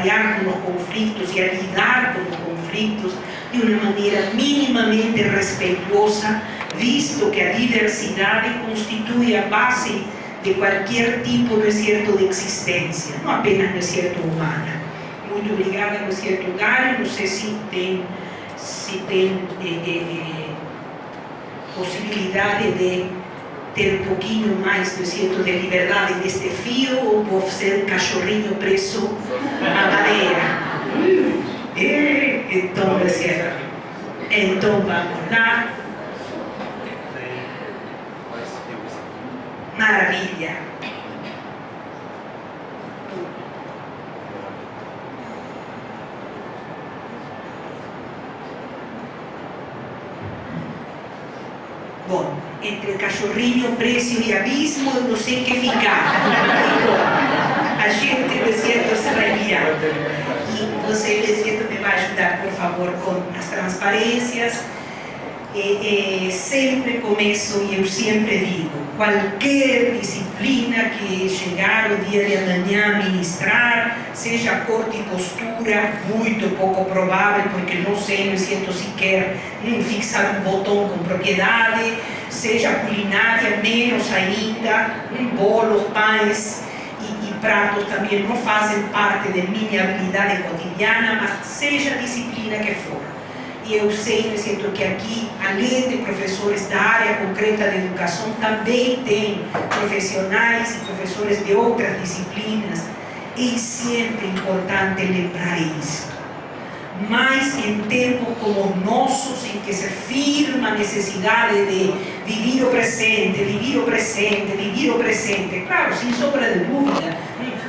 trabalhar com os conflitos e a lidar com os conflitos de uma maneira minimamente respeituosa, visto que a diversidade constitui a base de qualquer tipo, não é certo, de existência, não apenas, não é certo, humana. Muito obrigada, não é certo, Gary. Não sei se tem possibilidade de ter um pouquinho mais, não é certo, de liberdade neste fio, ou vou ser um cachorrinho preso à madeira. Então, não é certo. Então, vamos lá. Maravilha. Bom, entre cachorrinho, preço e abismo, eu não sei o que ficar. A gente, de certo, se vai guiar. E você, de certo, me vai ajudar, por favor, com as transparências. Sempre começo e eu sempre digo, qualquer disciplina que chegar o dia de amanhã a ministrar, seja corte e costura, muito pouco provável, porque não sei, não sinto sequer fixar um botão com propriedade, seja culinária, menos ainda, bolos, pães e pratos também não fazem parte de minha habilidade cotidiana, mas seja a disciplina que for. E eu sei, me sinto que aqui, além de professores da área concreta de educação, também tem profissionais e professores de outras disciplinas. É sempre importante lembrar isso. Mas em tempos como os nossos, em que se afirma a necessidade de viver o presente, viver o presente, viver o presente, claro, sem sombra de dúvida,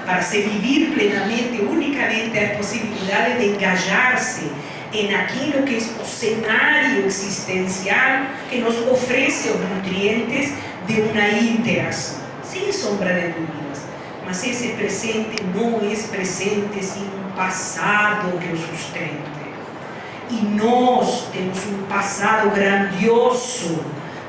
para se viver plenamente, unicamente a possibilidade de engajar-se em aquilo que é o cenário existencial que nos oferece os nutrientes de uma interação, sem sombra de dúvidas. Mas esse presente não é presente sem um passado que o sustente. E nós temos um passado grandioso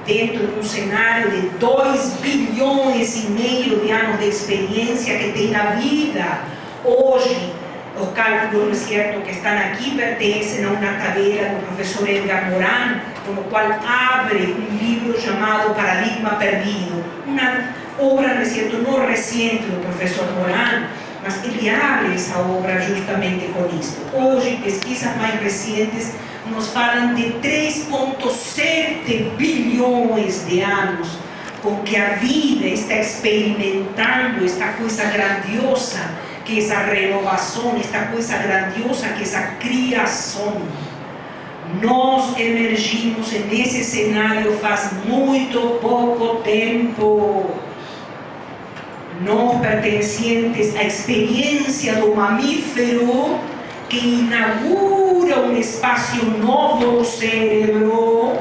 dentro de um cenário de 2,5 bilhões de anos de experiência que tem na vida. Hoje, os cálculos, certo, que estão aqui pertencem a uma cadeira do professor Edgar Morin, com o qual abre um livro chamado Paradigma Perdido, uma obra, não, certo, não recente do professor Morin, mas ele abre essa obra justamente com isso. Hoje, pesquisas mais recentes nos falam de 3,7 bilhões de anos com que a vida está experimentando esta coisa grandiosa, que essa renovação, esta coisa grandiosa, que essa criação. Nós emergimos nesse cenário faz muito pouco tempo. Nós pertencentes à experiência do mamífero, que inaugura um espaço novo no cérebro,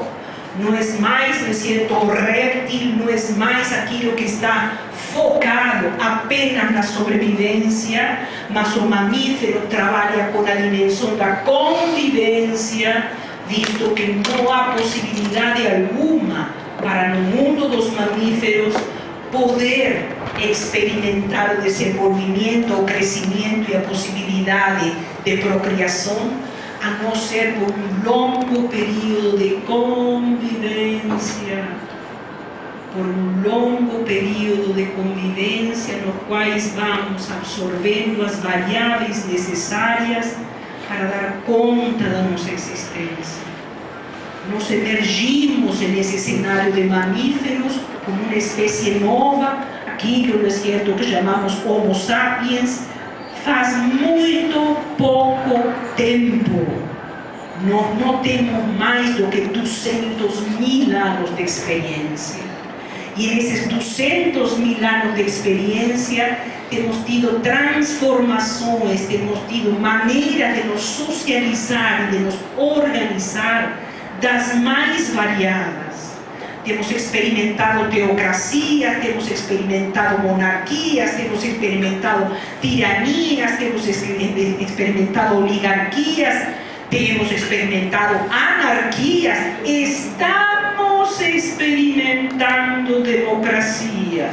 não é mais, não é certo, o réptil, não é mais aquilo que está focado apenas na sobrevivência, mas o mamífero trabalha com a dimensão da convivência, visto que não há possibilidade alguma para no mundo dos mamíferos poder experimentar o desenvolvimento, o crescimento e a possibilidade de procriação, a não ser por um longo período de convivência. Por um longo período de convivência, nos quais vamos absorvendo as variáveis necessárias para dar conta da nossa existência. Nós emergimos nesse cenário de mamíferos como uma espécie nova, aquilo, não é certo, que chamamos Homo sapiens, faz muito pouco tempo. Nós não temos mais do que 200.000 anos de experiência. E nesses 200.000 anos de experiência, temos tido transformações, temos tido maneiras de nos socializar e de nos organizar das mais variadas. Temos experimentado teocracias, temos experimentado monarquias, temos experimentado tiranias, temos experimentado oligarquias, temos experimentado anarquias, estamos experimentando democracia.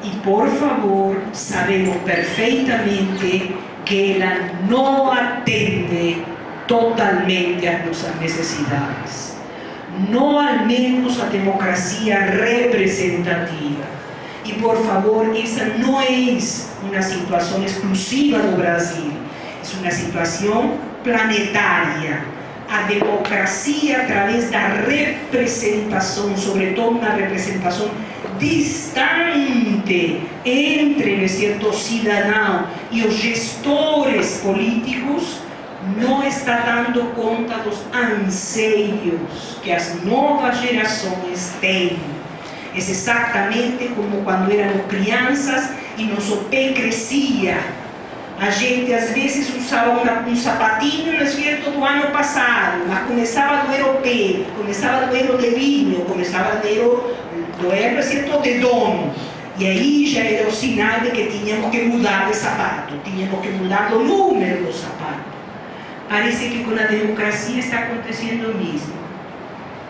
E Y por favor, sabemos perfectamente que ella no atiende totalmente a nuestras necesidades. No al menos a democracia representativa. Y por favor, esa no es una situación exclusiva del Brasil, es una situación planetaria. A democracia a través da representação, sobretudo uma representação distante entre, não é certo, o cidadão e os gestores políticos, não está dando conta dos anseios que as novas gerações têm. É exatamente como quando éramos crianças e nosso pé crescia. A gente às vezes usava um sapatinho, não é certo, do ano passado, mas começava a doer o pé, começava a doer o dedinho, começava a doer, não é certo, o dedão. E aí já era o sinal de que tínhamos que mudar de sapato, tínhamos que mudar o número do sapato. Parece que com a democracia está acontecendo o mesmo.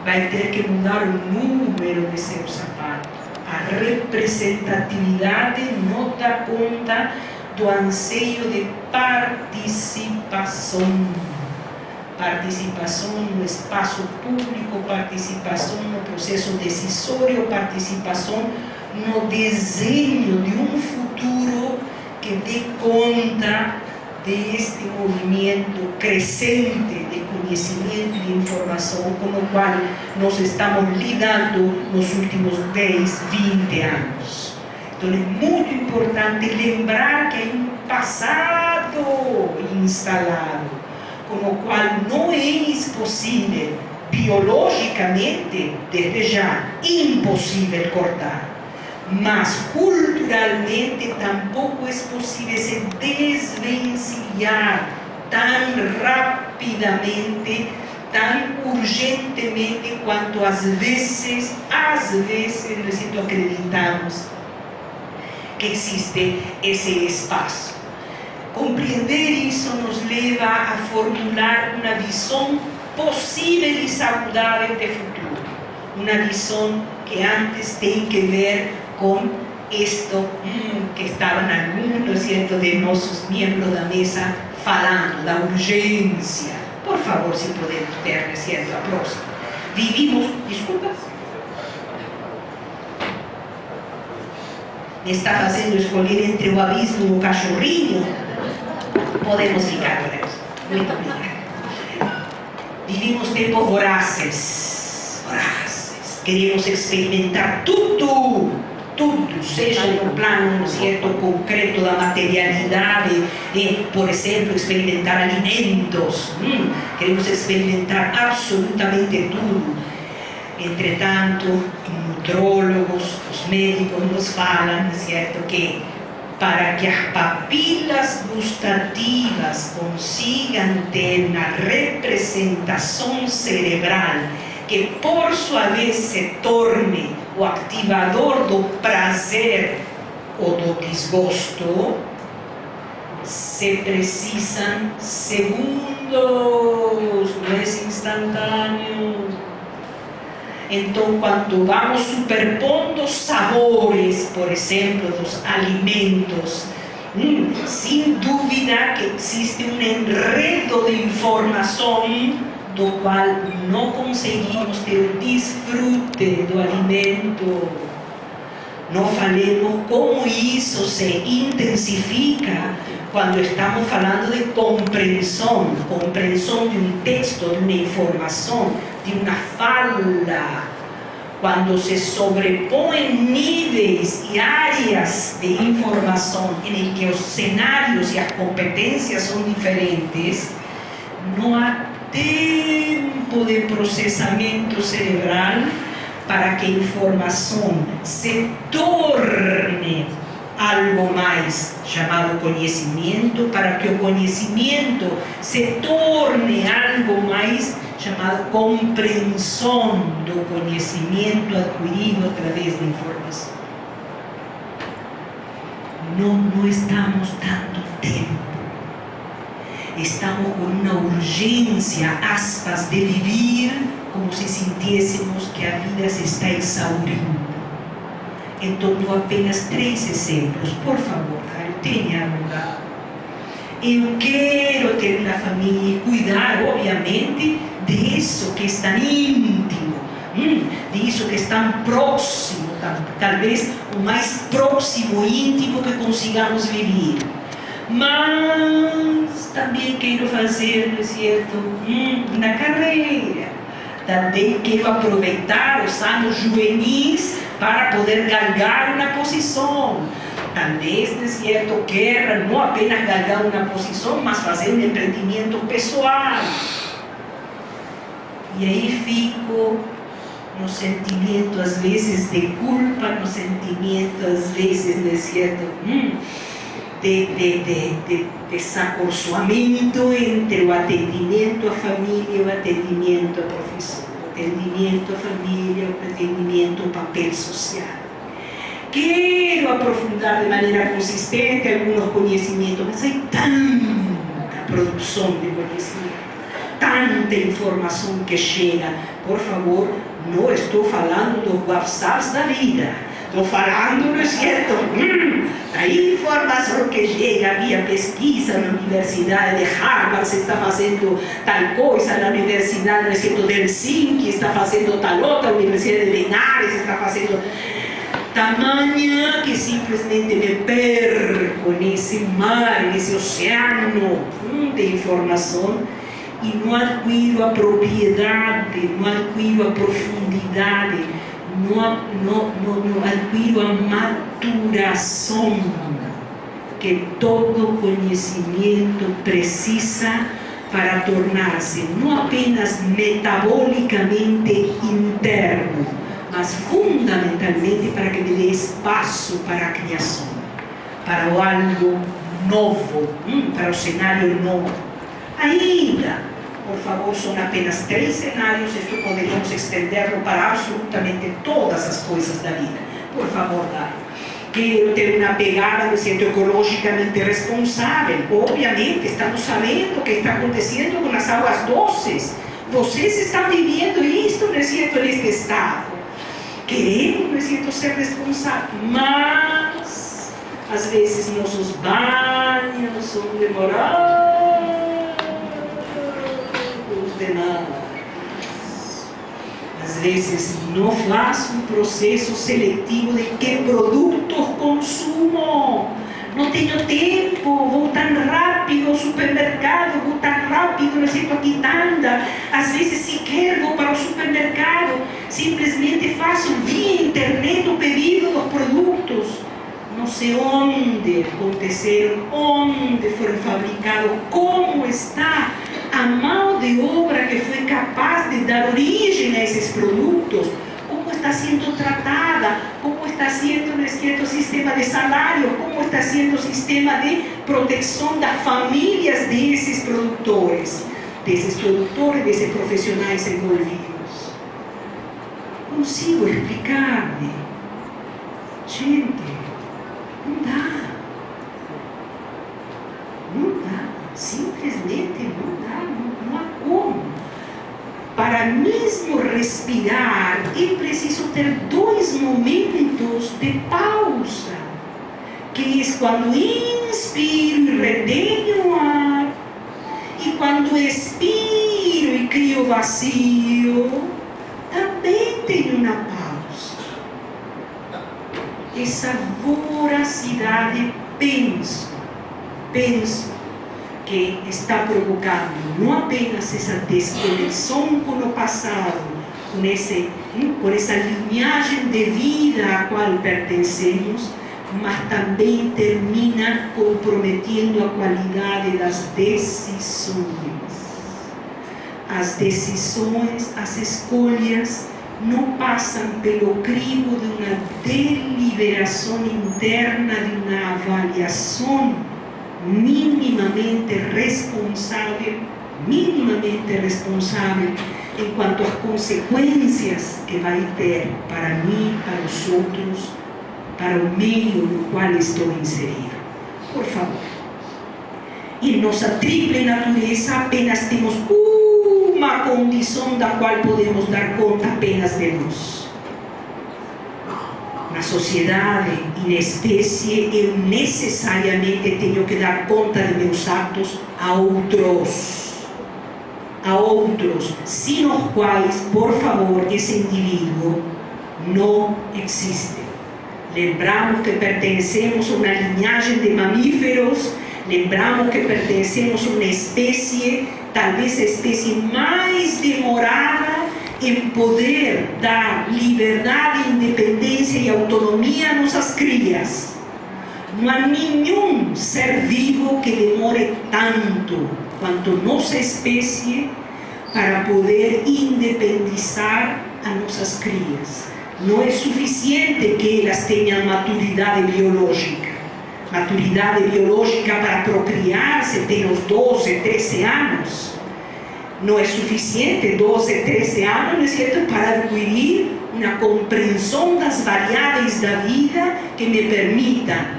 Vai ter que mudar o número de seu sapato. A representatividade não dá conta do anseio de participação. Participação no espaço público, participação no processo decisório, participação no desenho de um futuro que dê conta deste movimento crescente de conhecimento e de informação com o qual nós estamos lidando nos últimos 10, 20 anos. Então é muito importante lembrar que há um passado instalado, com o qual não é possível, biologicamente, desde já, impossível cortar. Mas culturalmente tampouco é possível se desvencilhar tão rapidamente, tão urgentemente quanto às vezes necessito acreditamos que existe esse espaço. Compreender isso nos leva a formular uma visão possível e saudável de futuro. Uma visão que antes tem que ver com isto que estavam alguns, não é certo, de nossos membros da mesa falando, da urgência. Por favor, se podemos ter, não é certo, a próxima. Vivimos, desculpa, me está fazendo escolher entre o abismo e o cachorrinho? Podemos ficar com isso. Muito obrigada. Vivimos tempos vorazes. Queremos experimentar tudo, seja no plano certo, concreto da materialidade, por exemplo, experimentar alimentos. Queremos experimentar absolutamente tudo. Entretanto, nutrólogos, os médicos nos falam, certo, que para que as papilas gustativas consigam ter uma representação cerebral que por sua vez se torne o ativador do prazer ou do desgosto, se precisam segundos, não é instantâneo. Então, quando vamos superpondo sabores, por exemplo, dos alimentos, sem dúvida que existe um enredo de informação do qual não conseguimos ter o desfrute do alimento. Não falemos como isso se intensifica quando estamos falando de compreensão de um texto, de uma informação, de uma fala, quando se sobrepõem níveis e áreas de informação em que os cenários e as competências são diferentes, não há tempo de processamento cerebral para que a informação se torne algo mais chamado conhecimento, para que o conhecimento se torne algo mais chamado compreensão do conhecimento adquirido através da informação. Não estamos dando tempo. Estamos com uma urgência, aspas, de viver como se sentíssemos que a vida se está exaurindo. em torno a apenas 3 exemplos. Por favor, Dário, tenha lugar. Eu quero ter uma família e cuidar, obviamente, disso que é tão íntimo, disso que é tão próximo, talvez o mais próximo e íntimo que consigamos viver. Mas também quero fazer, não é certo, na carreira. Também quero aproveitar os anos juvenis para poder galgar uma posição. Talvez, não é certo, quero não apenas galgar uma posição, mas fazer um empreendimento pessoal. E aí fico no sentimento, às vezes, de culpa, no sentimento, às vezes, não é certo, de desacorçoamento entre o atendimento à família e o atendimento à profissão, o atendimento à família, o atendimento ao papel social. Quero aprofundar de maneira consistente alguns conhecimentos, mas há tanta produção de conhecimento, tanta informação que chega. Por favor, não estou falando dos WhatsApps da vida. Estou falando, não é certo, da informação que chega via pesquisa na Universidade de Harvard, se está fazendo tal coisa, na Universidade, não é certo, de Helsinki, está fazendo tal outra, a Universidade de Benares está fazendo... Tamanha que simplesmente me perco nesse mar, nesse oceano de informação e não adquiro a propriedade, não adquiro a profundidade, não adquiro a maturação que todo conhecimento precisa para tornar-se não apenas metabolicamente interno, mas fundamentalmente para que me dê espaço para a criação, para o algo novo, para o cenário novo. Ainda, por favor, são apenas 3 cenários, isto poderíamos estender-lo para absolutamente todas as coisas da vida. Por favor, Dário. Quero ter uma pegada, me sinto ecologicamente responsável. Obviamente, estamos sabendo o que está acontecendo com as águas doces. Vocês estão vivendo isto, não é certo, neste estado. Queremos, não é certo, ser responsáveis, mas às vezes nossos banhos são demorados demais. Às vezes não faço um processo seletivo de que produtos consumo. Não tenho tempo, vou tão rápido ao supermercado, vou tão rápido, não sei, a quitanda. Às vezes sequer vou para o supermercado, simplesmente faço via internet o pedido dos produtos. Não sei onde aconteceram, onde foram fabricados, como está a mão de obra que foi capaz de dar origem a esses produtos, como está sendo tratada, como está sendo o sistema de salário, como está sendo o sistema de proteção das famílias desses produtores, desses profissionais envolvidos. Consigo explicar-me? Gente, não dá. Não dá. Simplesmente não dá. Não há como. Para mesmo respirar, é preciso ter 2 momentos de pausa, que é quando inspiro e retenho o ar, e quando expiro e crio vazio, também tenho uma pausa. Essa voracidade, penso, que está provocando não apenas essa desconexão com o passado, com essa linhagem de vida à qual pertencemos, mas também termina comprometendo a qualidade das decisões. As decisões, as escolhas, não passam pelo crivo de uma deliberação interna, de uma avaliação minimamente responsável enquanto às consequências que vai ter para mim, para os outros, para o meio no qual estou inserido. Por favor. Em nossa triple natureza apenas temos uma condição da qual podemos dar conta apenas de nós. Mas sociedade e na espécie, eu necessariamente tenho que dar conta de meus atos a outros, sem os quais, por favor, esse indivíduo não existe. Lembramos que pertencemos a uma linhagem de mamíferos, lembramos que pertencemos a uma espécie, talvez a espécie mais demorada em poder dar liberdade, independência e autonomia a nossas crias. Não há nenhum ser vivo que demore tanto quanto nossa espécie para poder independizar a nossas crias. Não é suficiente que elas tenham maturidade biológica para procriar se tem uns 12, 13 anos. Não é suficiente 12, 13 anos, não é certo, para adquirir uma compreensão das variáveis da vida que me permita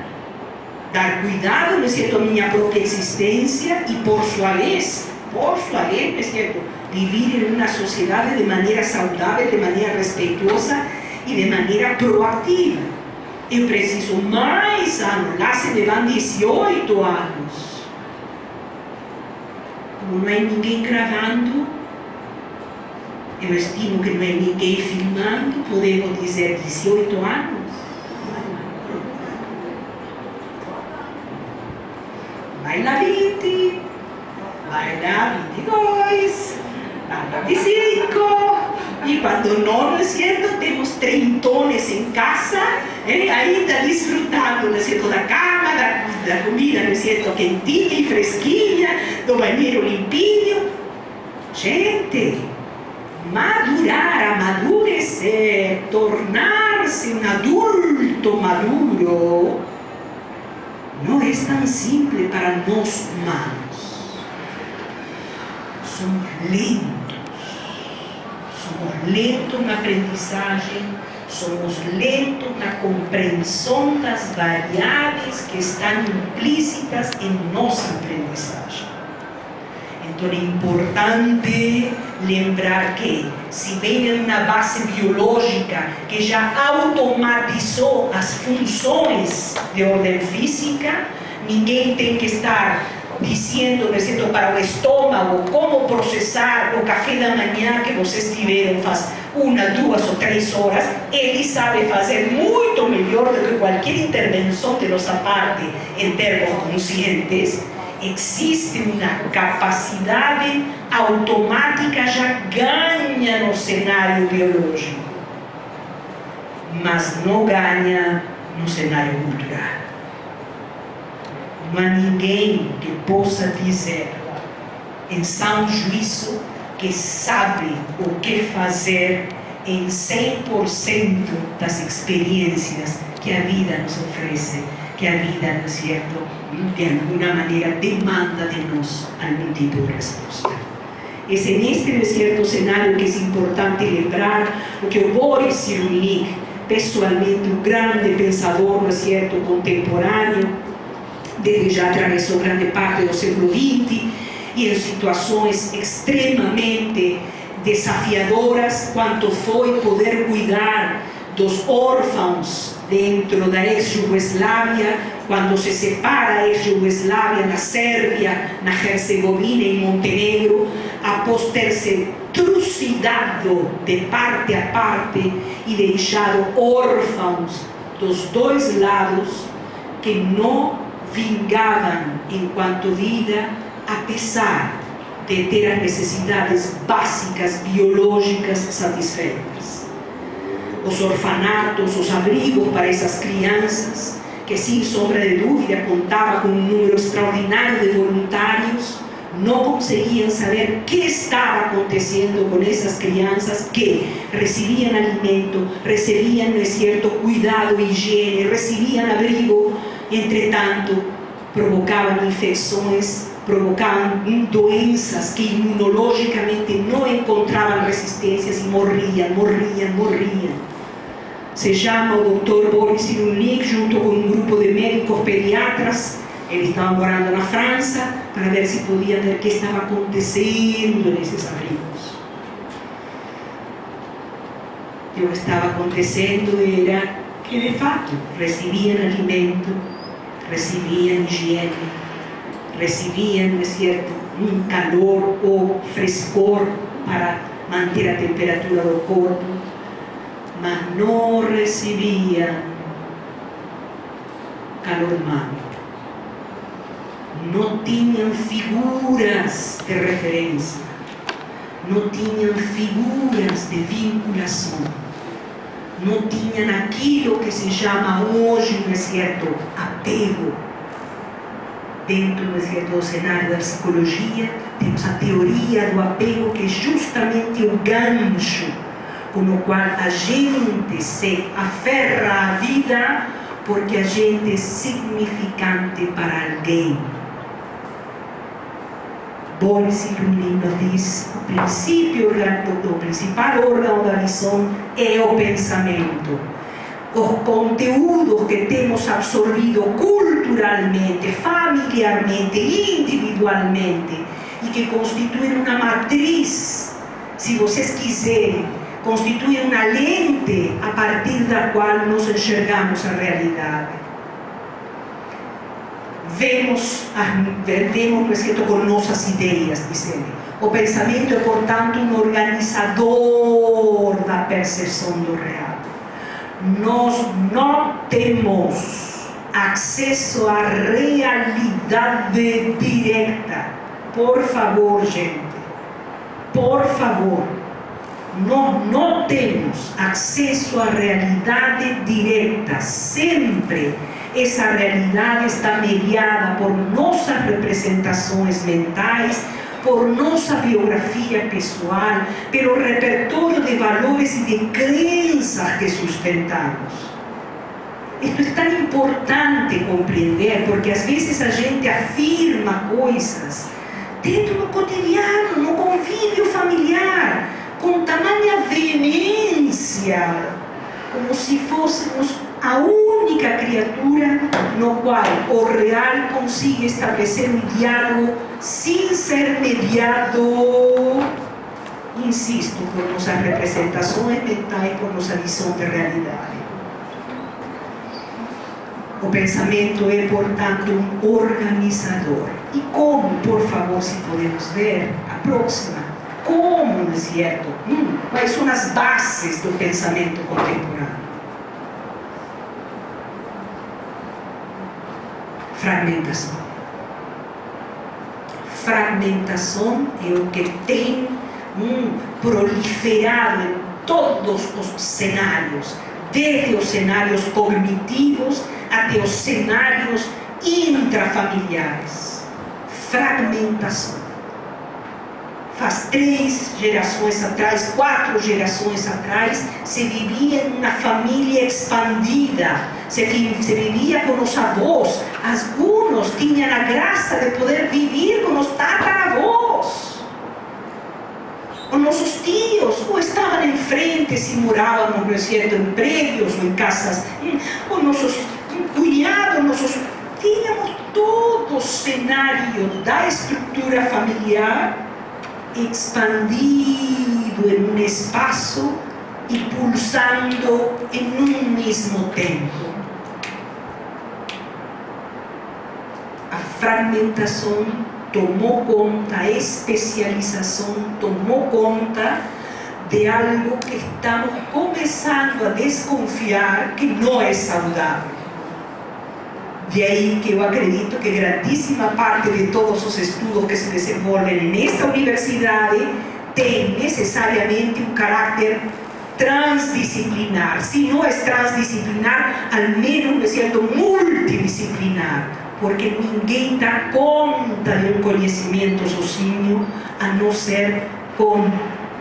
dar cuidado, não é certo, à minha própria existência e, por sua vez, não é certo, viver em uma sociedade de maneira saudável, de maneira respeitosa e de maneira proativa. Eu preciso mais anos, lá se me vão 18 anos. Como não há ninguém gravando, eu estimo que não há ninguém filmando, podemos dizer 18 anos. Vai lá 20, vai lá 22, vai lá 25. E quando não é certo, temos trentones em casa, ainda desfrutando, não é certo, da cama, da comida, não é certo, quentinha e fresquinha, do banheiro limpinho. Gente, madurar, amadurecer, tornar-se um adulto maduro, não é tão simples para nós humanos. Somos lentos na aprendizagem, somos lentos na compreensão das variáveis que estão implícitas em nossa aprendizagem. Então é importante lembrar que, se bem é uma base biológica que já automatizou as funções de ordem física, ninguém tem que estar dizendo, por exemplo, para o estômago como processar o café da manhã que vocês tiveram faz 1, 2 ou 3 horas. Ele sabe fazer muito melhor do que qualquer intervenção de nossa parte em termos conscientes. Existe uma capacidade automática, já ganha no cenário biológico, mas não ganha no cenário cultural. Não há ninguém que possa dizer, em sã juízo, que sabe o que fazer em 100% das experiências que a vida nos oferece, que a vida, não é certo, de alguma maneira demanda de nós algum tipo de resposta. Esse é neste, não é certo, cenário que é importante lembrar o que o Boris Cyrulnik, pessoalmente um grande pensador, não é certo, contemporâneo, desde já atravessou grande parte do século XX e em situações extremamente desafiadoras, quanto foi poder cuidar dos órfãos dentro da ex-Jugoslávia, quando se separa a ex-Jugoslávia na Sérvia, na Herzegovina e Montenegro, após ter se trucidado de parte a parte e deixado órfãos dos dois lados que não vingavam enquanto vida, apesar de ter as necessidades básicas biológicas satisfeitas. Os orfanatos, os abrigos para essas crianças, que sem sombra de dúvida contava com um número extraordinário de voluntários, não conseguiam saber o que estava acontecendo com essas crianças que recebiam alimento, recebiam, não é certo, cuidado e higiene, recebiam abrigo. Entretanto, provocavam infecções, provocavam doenças que imunologicamente não encontravam resistências e morriam. Se chama o Dr. Boris Cyrulnik, junto com um grupo de médicos pediatras. Eles estavam morando na França para ver se podiam ver o que estava acontecendo nesses abrigos. E o que estava acontecendo era que de fato recibían alimento, recibían higiene, recibían, ¿no es cierto?, un calor o frescor para manter a temperatura do corpo, mas não recebiam calor humano. Não tinham figuras de referência, não tinham figuras de vinculação, não tinham aquilo que se chama hoje, não é certo, apego. Dentro, não é certo, do cenário da psicologia, temos a teoria do apego, que é justamente o gancho com o qual a gente se aferra à vida, porque a gente é significante para alguém. Boris Cyrulnik nos diz: o principal órgão da visão é o pensamento. Os conteúdos que temos absorvido culturalmente, familiarmente, individualmente, e que constituem uma matriz, se vocês quiserem, constituem uma lente a partir da qual nós enxergamos a realidade. Vemos, no escrito, com nossas ideias, dizendo. O pensamento é, portanto, um organizador da percepção do real. Nós não temos acesso à realidade direta. Por favor, gente, por favor, nós não temos acesso à realidade direta. Sempre essa realidade está mediada por nossas representações mentais, por nossa biografia pessoal, pelo repertório de valores e de crenças que sustentamos. Isto é tão importante compreender, porque às vezes a gente afirma coisas dentro do cotidiano, no convívio familiar, com tamanha veemência, como se fôssemos a única criatura no qual o real consiga estabelecer um diálogo sem ser mediado, insisto, por nossas representações mentais, por nossa visão de realidade. O pensamento é, portanto, um organizador. E como, por favor, se podemos ver, a próxima, como, não é certo? Quais são as bases do pensamento contemporâneo? Fragmentação. Fragmentação é o que tem proliferado em todos os cenários, desde os cenários cognitivos até os cenários intrafamiliares. Fragmentação. Faz 3 gerações atrás, 4 gerações atrás, se vivia em uma família expandida, se vivia com os avós. Alguns tinham a graça de poder viver com os tataravós. Os nossos tios ou estavam em frente, se morávamos, não é certo, em prédios ou em casas. Os nossos cunhados, tínhamos todo o cenário da estrutura familiar expandido em um espaço e pulsando em um mesmo tempo. A fragmentação tomou conta, a especialização tomou conta de algo que estamos começando a desconfiar que não é saudável. De aí que eu acredito que grandíssima parte de todos os estudos que se desenvolvem nesta universidade tem necessariamente um caráter transdisciplinar. Se não é transdisciplinar, ao menos, não é certo, multidisciplinar. Porque ninguém dá conta de um conhecimento sozinho, a não ser com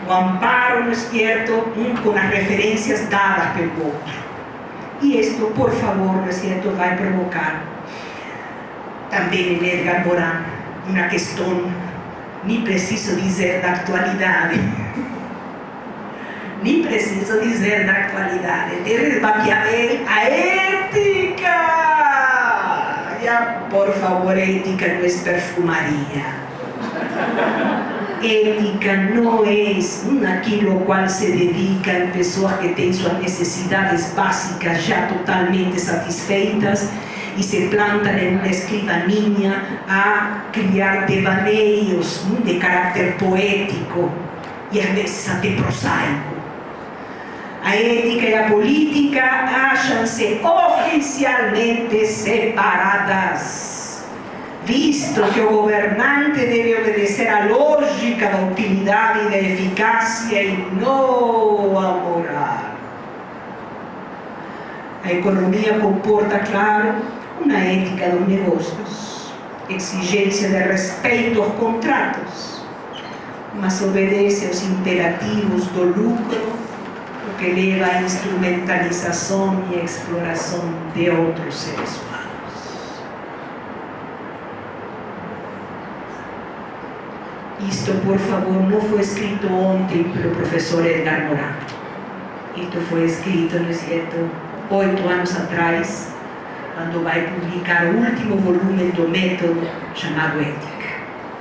o amparo, não é certo, com as referências dadas pelo outro. E isto, por favor, não é certo, vai provocar também em Edgar Morin uma questão, nem preciso dizer da atualidade, nem preciso dizer da atualidade, de Maquiavel, a ética. Ya, por favor, ética não é perfumaria. ética no es aquilo cual se dedican personas que tienen sus necesidades básicas ya totalmente satisfeitas y se plantan en una escribanía a criar devaneios de carácter poético y a veces até prosaico. A ética y la política háyanse oficialmente separadas, visto que el gobernante debe obedecer a lógica da utilidad y da eficacia y no a moral. A economía comporta, claro, una ética de los negocios, exigencia de respeto aos contratos, mas obedece aos imperativos do lucro, o que leva à instrumentalização e exploração de outros seres humanos. Isto, por favor, não foi escrito ontem pelo professor Edgar Morin. Isto foi escrito, não é certo, 8 anos atrás, quando vai publicar o último volume do método chamado Ética.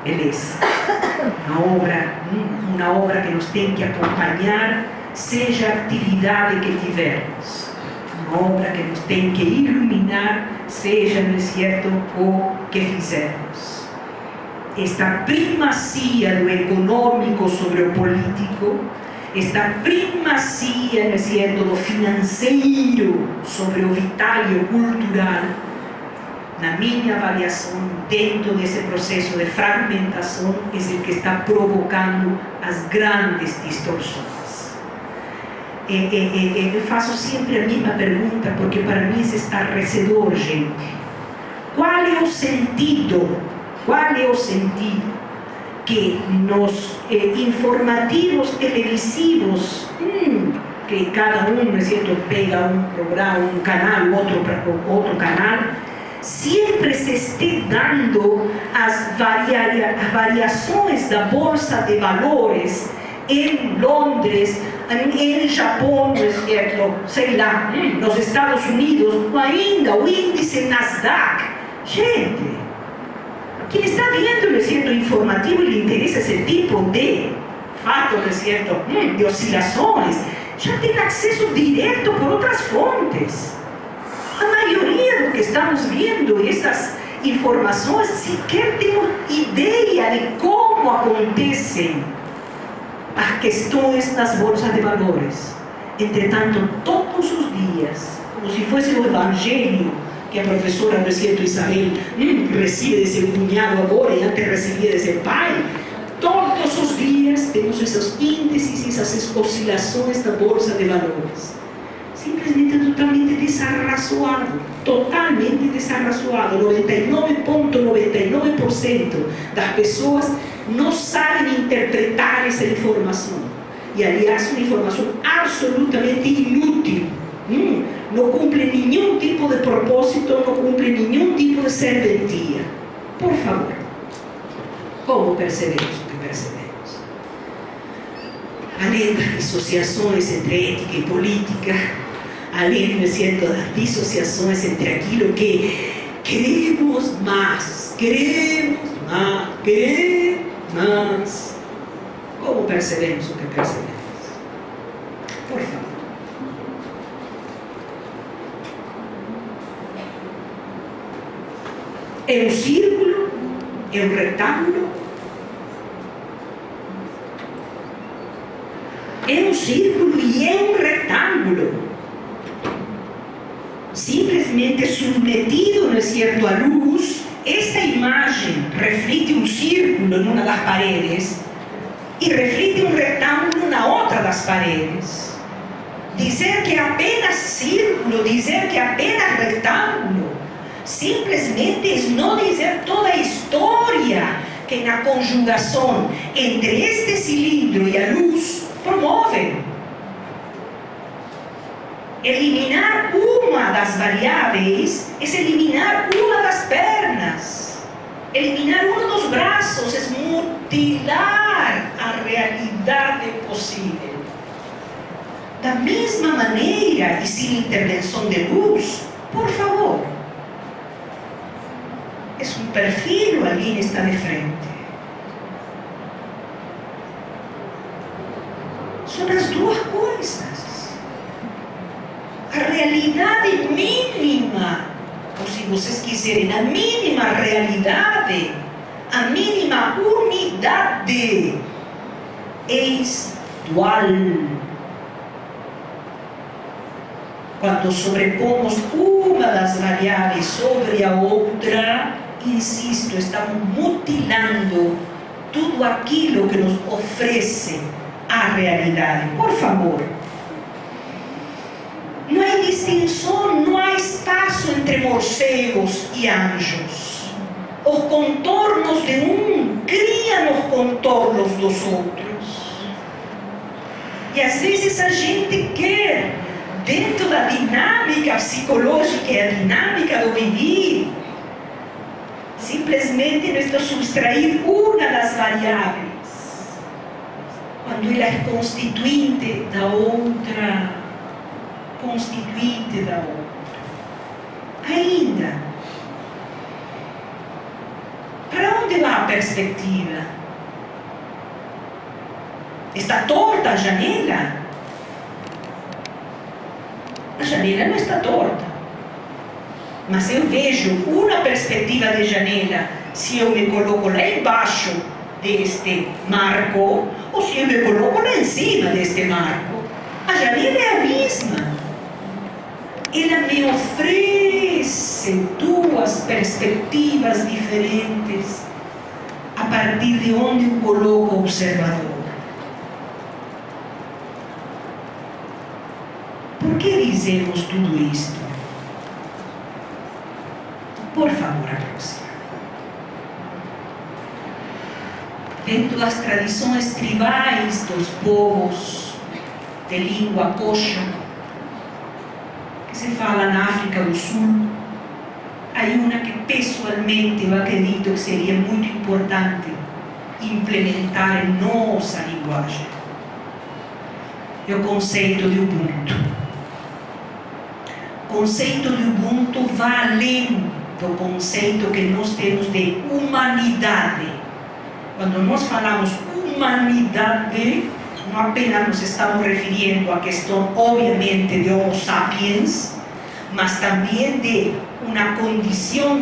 Beleza. Uma obra que nos tem que acompanhar, seja a atividade que tivermos. Uma obra que nos tem que iluminar, seja, não é certo, o que fizermos. Esta primazia do econômico sobre o político, esta primazia, não é certo, do financeiro sobre o vital e o cultural, na minha avaliação, dentro desse processo de fragmentação, é o que está provocando as grandes distorções. Eu faço sempre a mesma pergunta, porque para mim isso é estarrecedor, gente. Qual é o sentido? Qual é o sentido que nos informativos televisivos, que cada um, não é certo, pega um programa, um canal, outro canal, sempre se esteja dando as variações da Bolsa de Valores em Londres, em Japão, não é certo, sei lá, nos Estados Unidos, ou ainda o índice Nasdaq. Gente, quem está vendo, não é certo, informativo, lhe interessa esse tipo de fato, não é certo, de oscilações, já tem acesso direto por outras fontes. A maioria do que estamos vendo, essas informações, sequer temos ideia de como acontecem as questões das bolsas de valores. Entretanto, todos os dias, como se fosse o evangelho, que a professora, não é certo, Isabel, recebe de seu cunhado agora e antes recebia de seu pai, todos os dias temos esses índices, essas oscilações da Bolsa de Valores. Simplesmente totalmente desarrazoado, 99,99% das pessoas não sabem interpretar essa informação. E, aliás, uma informação absolutamente inútil. Não cumpre nenhum tipo de propósito, não cumpre nenhum tipo de serventia. Por favor, como percebemos o que percebemos? Além das dissociações entre ética e política, além, não é certo, das dissociações entre aquilo que queremos mais, como percebemos o que percebemos? Por favor. É um círculo? É um retângulo? É um círculo e é um retângulo. Simplesmente submetido, não é certo, à luz, esta imagem reflete um círculo numa das paredes e reflete um retângulo na outra das paredes. Dizer que é apenas círculo, dizer que é apenas retângulo, simplesmente não dizer toda a história que na conjugação entre este cilindro e a luz promovem. Eliminar uma das variáveis é eliminar uma das pernas. Eliminar um dos braços é mutilar a realidade possível. Da mesma maneira, e sem intervenção de luz, por favor, é um perfil, alguém está de frente. sobre as duas coisas. A realidade mínima, ou se vocês quiserem, a mínima realidade, a mínima unidade dual. Quando sobrepomos uma das variáveis sobre a outra, insisto, estamos mutilando tudo aquilo que nos oferece a realidade. Por favor, não há distinção, não há espaço entre morcegos e anjos. Os contornos de um criam os contornos dos outros. E às vezes a gente quer, dentro da dinâmica psicológica e a dinâmica do viver, simplesmente subtrair uma das variáveis, quando ela é constituinte da outra. Constituinte da outra. Ainda, para onde vai a perspectiva? Está torta a janela? A janela não está torta. Mas eu vejo uma perspectiva de janela se eu me coloco lá embaixo deste marco ou se eu me coloco lá em cima deste marco. A janela é a mesma. Ela me oferece duas perspectivas diferentes a partir de onde eu coloco o observador. Por que dizemos tudo isto? Por favor, a próxima. Dentro das tradições tribais dos povos de língua coxa, que se fala na África do Sul, há uma que pessoalmente eu acredito que seria muito importante implementar em nossa linguagem. É o conceito de Ubuntu. O conceito de Ubuntu vai além do conceito que nós temos de humanidade. Quando nós falamos humanidade, não apenas nos estamos referindo à questão, obviamente, de Homo sapiens, mas também de uma condição